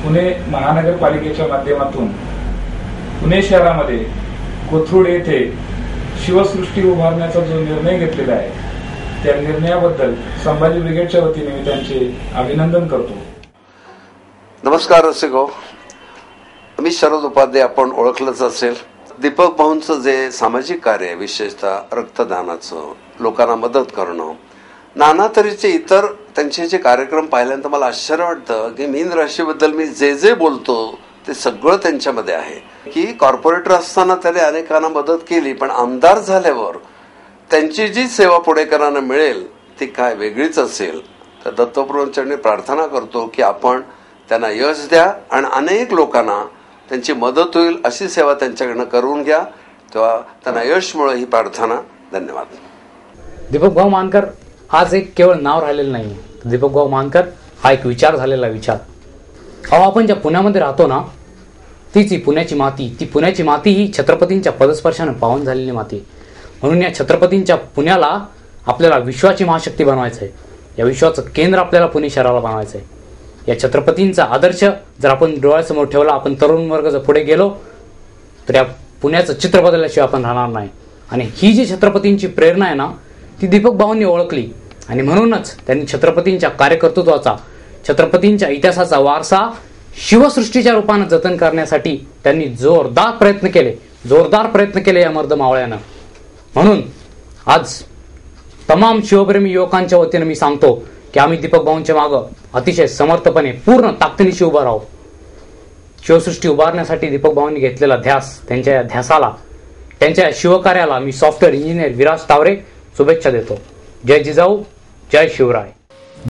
पुणे महानगरपालिकेच्या माध्यमातून पुणे शहरामध्ये कोथरूड येथे शिवसृष्टी उभारण्याचा जो निर्णय घेतलेला आहे त्या निर्णयाबद्दल संभाजी ब्रिगेडच्या वतीने मी त्यांचे अभिनंदन करतो. नमस्कार रसिको, मी शरद उपाध्याय. आपण ओळखलंच असेल, दीपक भाऊंचं जे सामाजिक कार्य आहे, विशेषतः रक्तदानाचं, लोकांना मदत करणं, नाना तऱ्हेचे इतर त्यांचे जे कार्यक्रम पाहिल्यानंतर मला आश्चर्य वाटतं की मीन राशीबद्दल मी जे जे बोलतो ते सगळं त्यांच्यामध्ये आहे. की कॉर्पोरेटर असताना त्याने अनेकांना मदत केली, पण आमदार झाल्यावर त्यांची जी सेवा पुणेकरांना मिळेल ती काय वेगळीच असेल. तर दत्तप्रभूंच्या प्रार्थना करतो की आपण त्यांना यश द्या आणि अनेक लोकांना त्यांची मदत होईल अशी सेवा त्यांच्याकडनं करून घ्या, तेव्हा त्यांना यश मिळेल ही प्रार्थना. धन्यवाद. दीपक भाऊ मानकर आज एक केवळ नाव राहिलेलं नाही, दीपक भाऊ मानकर हा एक विचार झालेला विचार. आपण ज्या पुण्यामध्ये राहतो ना, तीच ही पुण्याची माती. ती पुण्याची माती ही छत्रपतींच्या पदस्पर्शाने पावन झालेली माती. म्हणून या छत्रपतींच्या पुण्याला आपल्याला विश्वाची महाशक्ती बनवायचं आहे. या विश्वाचं केंद्र आपल्याला पुणे शहराला बनवायचं आहे. या छत्रपतींचा आदर्श जर आपण डोळ्यासमोर ठेवला, आपण तरुण वर्ग जर पुढे गेलो तर या पुण्याचं चित्र बदलल्याशिवाय आपण राहणार नाही. आणि ही जी छत्रपतींची प्रेरणा आहे ना, ती दीपक भाऊंनी ओळखली आणि म्हणूनच त्यांनी छत्रपतींच्या कार्यकर्तृत्वाचा, छत्रपतींच्या इतिहासाचा वारसा शिवसृष्टीच्या रूपाने जतन करण्यासाठी त्यांनी जोरदार प्रयत्न केले या मर्द मावळ्यानं. म्हणून आज तमाम शिवप्रेमी युवकांच्या वतीने मी सांगतो की आम्ही दीपक भाऊंच्या मागं अतिशय समर्थपणे पूर्ण ताकदीनिशी उभा राहू. शिवसृष्टी उभारण्यासाठी दीपक भाऊंनी घेतलेला ध्यास, त्यांच्या ध्यासाला, त्यांच्या शिवकार्याला मी सॉफ्टवेअर इंजिनियर विराज तावरे शुभेच्छा देतो. जय जिजाऊ, जय शिवराय.